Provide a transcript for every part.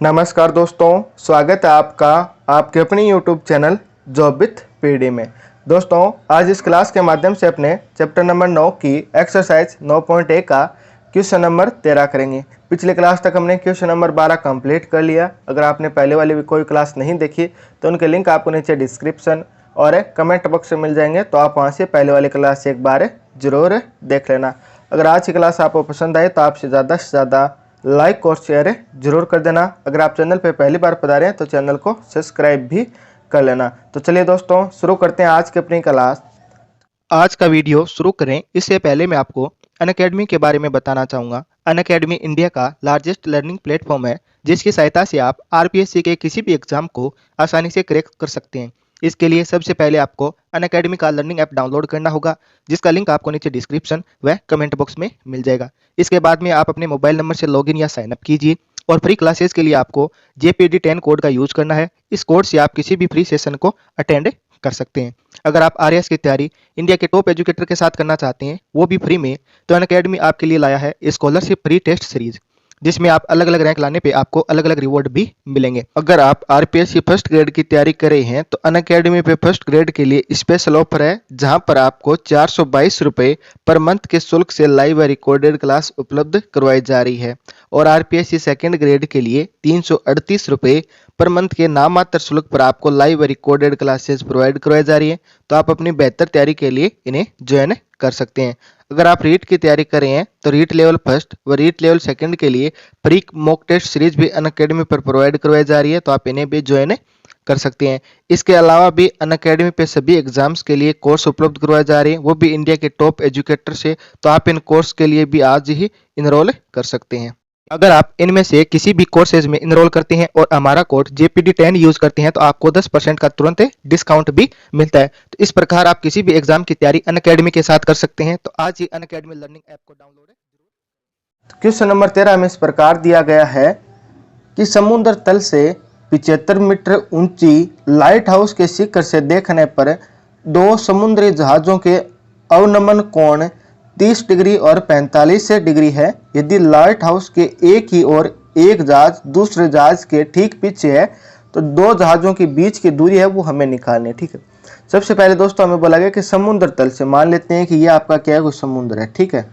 नमस्कार दोस्तों, स्वागत है आपका आपके अपनी YouTube channel job with PD में। दोस्तों, आज इस क्लास के माध्यम से अपने चैप्टर नंबर 9 की एक्सरसाइज 9.1 का क्वेश्चन नंबर 13 करेंगे। पिछले क्लास तक हमने क्वेश्चन नंबर 12 कंप्लीट कर लिया। अगर आपने पहले वाली भी कोई क्लास नहीं देखी तो उनके लिंक आपको नीचे डिस्क्रिप्शन और कमेंट बॉक्स में मिल जाएंगे, तो आप वहाँ से पहले वाली क्लास एक बार जरूर देख लेना। अगर आज की क्लास आपको पसंद आए तो आपसे ज़्यादा से ज़्यादा लाइक और शेयर जरूर कर देना। अगर आप चैनल पे पहली बार पधारे हैं तो चैनल को सब्सक्राइब भी कर लेना। तो चलिए दोस्तों, शुरू करते हैं आज की अपनी क्लास। आज का वीडियो शुरू करें इससे पहले मैं आपको अनअकैडमी के बारे में बताना चाहूँगा। अनअकैडमी इंडिया का लार्जेस्ट लर्निंग प्लेटफॉर्म है, जिसकी सहायता से आप आरपीएससी के किसी भी एग्जाम को आसानी से क्रैक कर सकते हैं। इसके लिए सबसे पहले आपको अनअकैडमी का लर्निंग ऐप डाउनलोड करना होगा, जिसका लिंक आपको नीचे डिस्क्रिप्शन व कमेंट बॉक्स में मिल जाएगा। इसके बाद में आप अपने मोबाइल नंबर से लॉगिन या साइन अप कीजिए और फ्री क्लासेस के लिए आपको JPD10 कोड का यूज करना है। इस कोड से आप किसी भी फ्री सेशन को अटेंड कर सकते हैं। अगर आप आरएएस की तैयारी इंडिया के टॉप एजुकेटर के साथ करना चाहते हैं, वो भी फ्री में, तो अनअकैडमी आपके लिए लाया है स्कॉलरशिप प्री टेस्ट सीरीज, जिसमें आप अलग अलग रैंक लाने पे आपको अलग अलग रिवॉर्ड भी मिलेंगे। अगर आप आरपीएससी फर्स्ट ग्रेड की तैयारी कर रहे हैं तो अनअकैडमी पे फर्स्ट ग्रेड के लिए स्पेशल ऑफर है, जहां पर आपको 422 रुपये पर मंथ के शुल्क से लाइव व रिकॉर्डेड क्लास उपलब्ध करवाई जा रही है। और आरपीएससी सेकेंड ग्रेड के लिए 338 रुपये पर मंथ के नाममात्र शुल्क पर आपको लाइव व रिकॉर्डेड क्लासेस प्रोवाइड करवाई जा रही है। तो आप अपनी बेहतर तैयारी के लिए इन्हें ज्वाइन कर सकते हैं। अगर आप रीट की तैयारी कर रहे हैं तो रीट लेवल फर्स्ट व रीट लेवल सेकंड के लिए प्री मॉक टेस्ट सीरीज भी अनअकैडमी पर प्रोवाइड करवाई जा रही है, तो आप इन्हें भी ज्वाइन कर सकते हैं। इसके अलावा भी अनअकैडमी पे सभी एग्जाम्स के लिए कोर्स उपलब्ध करवाए जा रहे हैं, वो भी इंडिया के टॉप एजुकेटर से, तो आप इन कोर्स के लिए भी आज ही इनरोल कर सकते हैं। अगर आप इनमें से किसी भी कोर्सेज में इनरोल करते हैं और हमारा कोड JPD10 यूज करते हैं तो आपको 10% का तुरंत डिस्काउंट भी मिलता है। तो इस प्रकार आप किसी भी एग्जाम की तैयारी अनअकैडमी के साथ कर सकते हैं। तो आज ही अनअकैडमी लर्निंग ऐप को डाउनलोड है। क्वेश्चन नंबर 13 में इस प्रकार दिया गया है कि समुद्र तल से 75 मीटर ऊंची लाइट हाउस के शिखर से देखने पर दो समुद्री जहाजों के अवनमन कोण 30 डिग्री और 45 डिग्री है। यदि लाइट हाउस के एक ही ओर एक जहाज दूसरे जहाज के ठीक पीछे है तो दो जहाजों के बीच की दूरी है वो हमें निकालनी है। ठीक है, सबसे पहले दोस्तों हमें बोला गया कि समुद्र तल से, मान लेते हैं कि ये आपका क्या है, कोई समुद्र है। ठीक है,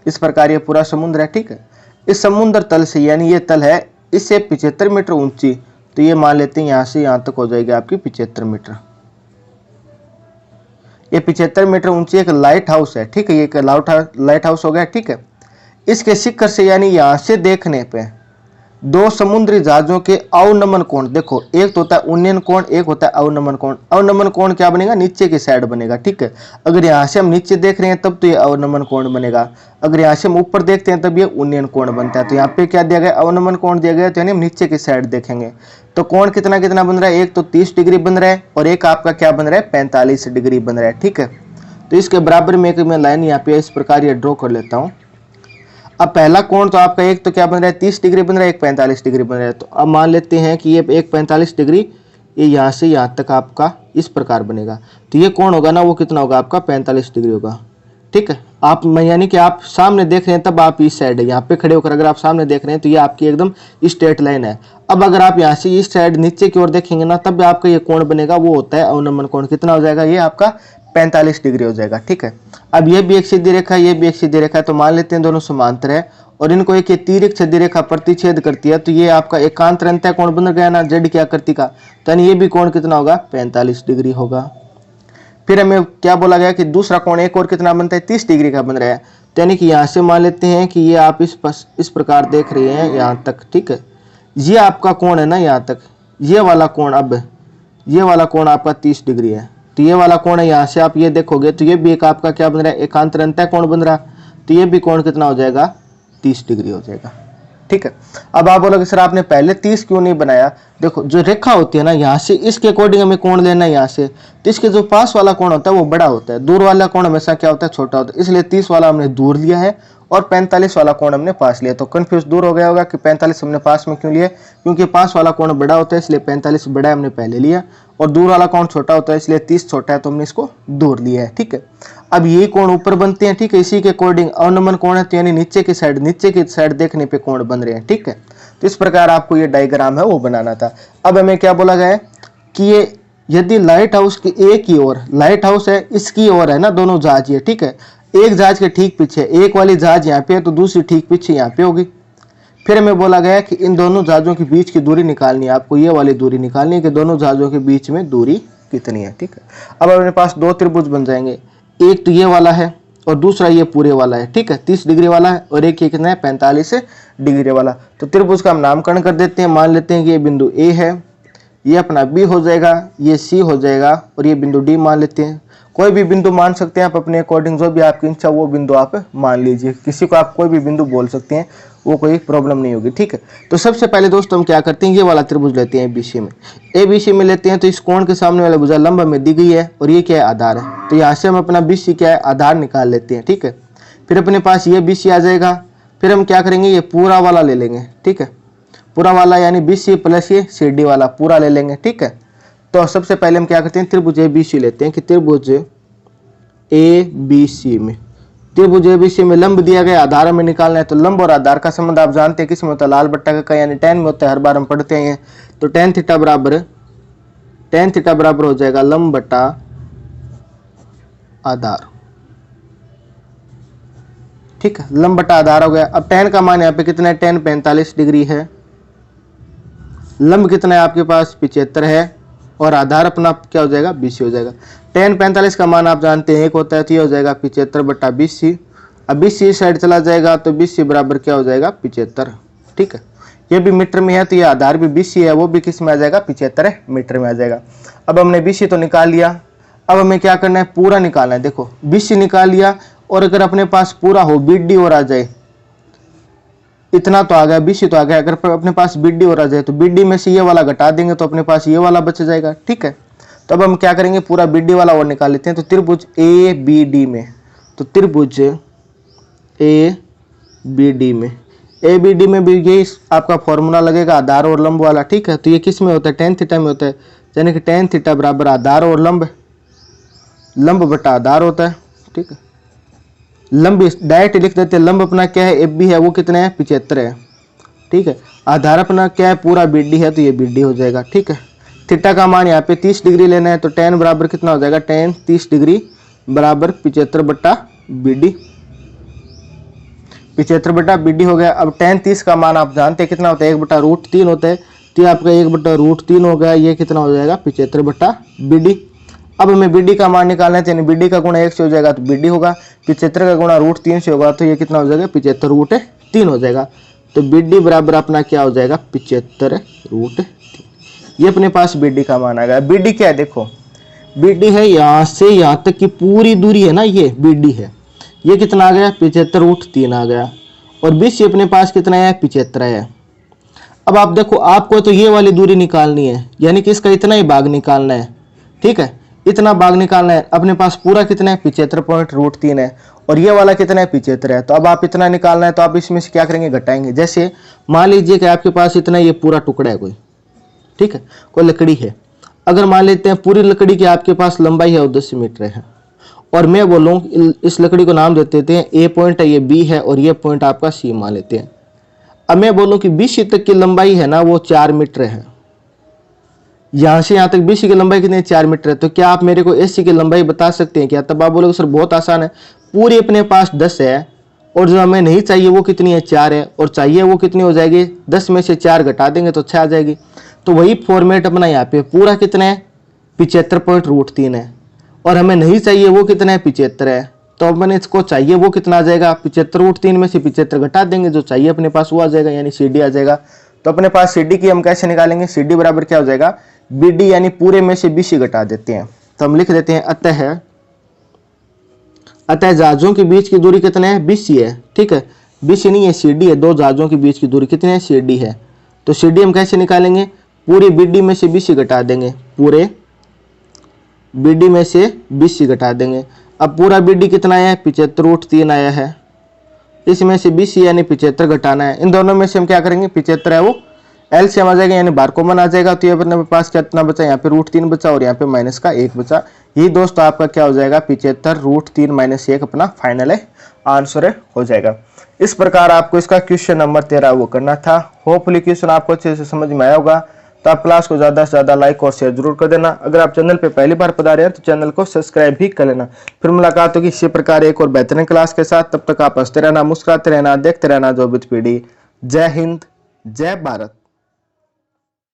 इस प्रकार ये पूरा समुद्र है। ठीक है, इस समुद्र तल से, यानी ये तल है, इससे 75 मीटर ऊंची, तो ये मान लेते हैं यहाँ से यहाँ तक हो जाएगी आपकी 75 मीटर। ये 75 मीटर ऊंची एक लाइट हाउस है। ठीक है, ये एक लाइट हाउस हो गया। ठीक है, इसके शिखर से यानी यहां से देखने पे दो समुद्री जहाजों के अवनमन कोण, देखो एक तो होता है उन्नयन कोण, एक होता है अवनमन कोण। अवनमन कोण क्या बनेगा, नीचे की साइड बनेगा। ठीक है, अगर यहाँ से हम नीचे देख रहे हैं तब तो ये अवनमन कोण बनेगा, अगर यहाँ से हम ऊपर देखते हैं तब ये उन्नयन कोण बनता है। तो यहाँ पे क्या दिया गया, अवनमन कोण दिया गया, तो यानी हम नीचे की साइड देखेंगे तो कोण कितना कितना बन रहा है, एक तो 30 डिग्री बन रहा है और एक आपका क्या बन रहा है, 45 डिग्री बन रहा है। ठीक है, तो इसके बराबर में एक मैं लाइन यहाँ पे इस प्रकार ये ड्रॉ कर लेता हूँ। अब पहला कोण तो आपका एक तो क्या बन रहा है, 30 डिग्री बन रहा है, एक 45 डिग्री बन रहा है। तो अब मान लेते हैं कि ये एक 45 डिग्री ये यहाँ से यहाँ तक आपका इस प्रकार बनेगा, तो ये कोण होगा ना वो कितना होगा आपका 45 डिग्री होगा। ठीक है, आप यानी कि आप सामने देख रहे हैं तब आप इस साइड है, यहाँ पे खड़े होकर अगर आप सामने देख रहे हैं तो ये आपकी एकदम स्ट्रेट लाइन है। अब अगर आप यहाँ से इस साइड नीचे की ओर देखेंगे ना तब आपका ये कोण बनेगा, वो होता है अवनमन कोण। कितना हो जाएगा, ये आपका 45 डिग्री हो जाएगा। ठीक है, अब ये भी एक सीधी रेखा, ये भी एक सीधी रेखा है, तो मान लेते हैं दोनों समांतर है और इनको एक तिर्यक छेदी रेखा प्रतिच्छेद करती है, तो ये आपका एकांतर अंतः कोण बन गया ना जेड की आकृति का, तो ये भी कोण कितना होगा, 45 डिग्री होगा। फिर हमें क्या बोला गया कि दूसरा कोण एक और कितना बनता है, 30 डिग्री का बन रहा है, तो यानी कि यहाँ से मान लेते हैं कि ये आप इस प्रकार देख रहे हैं यहाँ तक। ठीक है, ये आपका कोण है ना यहाँ तक, ये वाला कोण, अब ये वाला कोण आपका 30 डिग्री है, तो ये वाला कोण है, यहाँ से आप ये देखोगे तो ये भी एक आपका क्या बन रहा है, एकांतर अंतः कोण बन रहा, तो ये भी कोण कितना हो जाएगा, 30 डिग्री हो जाएगा। ठीक है, अब आप बोलोगे सर आपने पहले 30 क्यों नहीं बनाया। देखो जो रेखा होती है ना, यहाँ से इसके अकॉर्डिंग हमें कोण लेना है यहाँ से, तो इसके जो पास वाला कोण होता है वो बड़ा होता है, दूर वाला कोण हमेशा क्या होता है, छोटा होता है, इसलिए 30 वाला हमने दूर लिया है और 45 वाला कोण हमने पास लिया। तो कंफ्यूज दूर हो गया होगा कि 45 हमने पास में क्यों लिया, क्योंकि पास वाला कोण बड़ा होता है इसलिए 45 बड़ा है हमने पहले लिया, और दूर वाला कोण छोटा होता है इसलिए 30 छोटा है तो हमने इसको दूर लिया है। ठीक है, अब ये कोण ऊपर बनते हैं। ठीक है, इसी के अकॉर्डिंग अवनमन कोण है, तो यानी नीचे की साइड देखने पे कोण बन रहे हैं। ठीक है, तो इस प्रकार आपको ये डायग्राम है वो बनाना था। अब हमें क्या बोला गया है कि ये यदि लाइट हाउस की एक ही ओर, लाइट हाउस है इसकी ओर है ना दोनों जहाज, ये ठीक है, एक जहाज के ठीक पीछे, एक वाली जहाज यहाँ पे है तो दूसरी ठीक पीछे यहाँ पे होगी। फिर हमें बोला गया कि इन दोनों जहाजों के बीच की दूरी निकालनी है, आपको ये वाली दूरी निकालनी है कि दोनों जहाजों के बीच में दूरी कितनी है, ठीक है। अब अपने पास दो त्रिभुज बन जाएंगे, एक तो ये वाला है और दूसरा ये पूरे वाला है, ठीक है, 30 डिग्री वाला है, और एक ये कितना है 45 डिग्री वाला। तो त्रिभुज का हम नामकरण कर देते हैं, मान लेते हैं कि ये बिंदु ए है, ये अपना बी हो जाएगा, ये सी हो जाएगा, और ये बिंदु डी मान लेते हैं। कोई भी बिंदु मान सकते हैं आप अपने अकॉर्डिंग, जो भी आपकी इच्छा वो बिंदु आप मान लीजिए, किसी को आप कोई भी बिंदु बोल सकते हैं, वो कोई प्रॉब्लम नहीं होगी, ठीक है। तो सबसे पहले दोस्तों हम क्या करते हैं, ये वाला त्रिभुज लेते हैं एबीसी में, एबीसी में लेते हैं। तो इस कोण के सामने वाला भुजा लंब में दी गई है और ये क्या है आधार है, तो यहाँ से हम अपना बीसी क्या है आधार निकाल लेते हैं, ठीक है। फिर अपने पास ये बीसी आ जाएगा, फिर हम क्या करेंगे ये पूरा वाला ले लेंगे, ठीक है, पूरा वाला यानी बीसी प्लस ये सीडी वाला पूरा ले लेंगे, ठीक है। तो सबसे पहले हम क्या करते हैं त्रिभुज एबीसी लेते हैं कि त्रिभुज एबीसी में, त्रिभुज एबीसी में लंब दिया गया, आधार में निकालना है। तो लंब और आधार का संबंध आप जानते हैं किस में होता है, लाल बट्टा का यानी tan में होता है, हर बार हम पढ़ते हैं। तो tan थीटा बराबर हो जाएगा लंब बट्टा आधार, ठीक है, लंब बट्टा आधार हो गया। अब tan का मान यहाँ पे कितना है, tan 45 डिग्री है, लंब कितना है आपके पास 75 है, और आधार अपना क्या हो जाएगा बीसी हो जाएगा। tan 45 का मान आप जानते हैं 1 होता है, तो ये हो जाएगा 75 बट्टा 20। अब 20 इस साइड चला जाएगा तो 20 बराबर क्या हो जाएगा 75, ठीक है। ये भी मीटर में है तो ये आधार भी 20 है, वो भी किस में आ जाएगा 75 मीटर में आ जाएगा। अब हमने 20 तो निकाल लिया, अब हमें क्या करना है पूरा निकालना है। देखो 20 निकाल लिया, और अगर अपने पास पूरा हो बीडी और आ जाए, इतना तो आ गया 20 तो आ गया, अगर अपने पास बीडी और आ जाए तो बीडी में से ये वाला घटा देंगे तो अपने पास ये वाला बच जाएगा, ठीक है। तो अब हम क्या करेंगे पूरा बीडी वाला और निकाल लेते हैं। तो त्रिभुज ए बी डी में, तो त्रिभुज ए बी डी में, ए बी डी में भी यही आपका फॉर्मूला लगेगा आधार और लंब वाला, ठीक है। तो ये किस में होता है tan थीटा में होता है, यानी कि tan थीटा बराबर आधार और लंब बटा आधार होता है, ठीक है। लंब डायरेक्ट लिख देते हैं, लंब अपना क्या है एफ बी है, वो कितना है 75 है, ठीक है। आधार अपना क्या है पूरा बीडी है, तो ये बीडी हो जाएगा, ठीक है। थीटा का मान यहाँ पे 30 डिग्री लेना है, तो tan बराबर कितना हो जाएगा, tan 30 डिग्री बराबर 75 बट्टा बीडी, 75 बट्टा बीडी हो गया। अब tan 30 का मान आप जानते हैं कितना होता है, 1/√3 होता है, तो ये आपका 1/√3 हो गया, ये कितना हो जाएगा 75 बट्टा बीडी। अब हमें बीडी का मान निकालना है, यानी बीडी का गुणा 1 से हो जाएगा तो बीडी होगा, 75 का गुणा √3 से होगा तो ये कितना हो जाएगा 75√3 हो जाएगा। तो बीडी बराबर अपना क्या हो जाएगा 75√3, ये अपने पास बीडी का मान आ गया। बीडी क्या है देखो, बीडी है यहाँ से यहाँ तक की पूरी दूरी है ना, ये बीडी है, ये कितना आ गया 75√3 आ गया, और बीसी अपने पास कितना है 75 है। अब आप देखो आपको तो ये वाली दूरी निकालनी है, यानी कि इसका इतना ही भाग निकालना है, ठीक है, इतना भाग निकालना है। अपने पास पूरा कितना है 75.√3 है, और ये वाला कितना है 75 है। तो अब आप इतना निकालना है तो आप इसमें से क्या करेंगे घटाएंगे। जैसे मान लीजिए कि आपके पास इतना ये पूरा टुकड़ा है कोई, ठीक है, कोई लकड़ी है, अगर मान लेते हैं पूरी लकड़ी की आपके पास लंबाई है वो 10 मीटर है, और मैं बोलूँ इस लकड़ी को नाम देते थे ए पॉइंट है, ये बी है, और ये पॉइंट आपका सी मान लेते हैं। अब मैं बोलूँ कि बीसी तक की लंबाई है ना वो 4 मीटर है, यहाँ से यहाँ तक बीसी की लंबाई कितनी 4 मीटर है, तो क्या आप मेरे को एसी की लंबाई बता सकते हैं क्या। तब आप बोलोगे सर बहुत आसान है, पूरी अपने पास 10 है, और जो हमें नहीं चाहिए वो कितनी है 4 है, और चाहिए वो कितनी हो जाएगी 10 में से 4 घटा देंगे तो 6 आ जाएगी। तो वही फॉर्मेट अपना यहाँ पे पूरा कितना है 75.√3 है, और हमें नहीं चाहिए वो कितना है 75 है, तो अपने इसको चाहिए वो कितना आ जाएगा 75√3 में से 75 घटा देंगे, जो चाहिए अपने पास वो आ जाएगा, यानी सी डी आ जाएगा। तो अपने पास सी डी की हम कैसे निकालेंगे, सी डी बराबर क्या हो जाएगा बी डी, यानी पूरे में से बीसी घटा देते हैं, तो हम लिख देते हैं अतः जहाजों के बीच की दूरी कितना है बीसी है, ठीक है, बीसी नहीं है सी डी है, दो जहाजों के बीच की दूरी कितनी है सी डी है। तो सी डी हम कैसे निकालेंगे, पूरी बीडी में से बीसी घटा देंगे, पूरे बीडी में से बीसी घटा देंगे। अब पूरा बीडी कितना आया है 75√3 आया है, इसमें से बीसी यानी 75 घटाना है। इन दोनों में से हम क्या करेंगे 75 है वो एलसीएम आ जाएगा, यानी बार कॉमन आ जाएगा, तो ये अपने पास कितना बचा, यहाँ पे √3 बचा और यहाँ पे माइनस का 1 बचा। यही दोस्तों आपका क्या हो जाएगा 75√3 - 1 अपना फाइनल है आंसर हो जाएगा। इस प्रकार आपको इसका क्वेश्चन नंबर 13 वो करना था। होपफुली क्वेश्चन आपको अच्छे से समझ में आया होगा। तो आप क्लास को ज़्यादा से ज़्यादा लाइक और शेयर जरूर कर देना। अगर आप चैनल पे पहली बार पधारे हैं तो चैनल को सब्सक्राइब भी कर लेना। फिर मुलाकात होगी इसी प्रकार एक और बेहतरीन क्लास के साथ। तब तक आप हंसते रहना, मुस्कुराते रहना, देखते रहना जो विद पीडी। जय हिंद, जय भारत।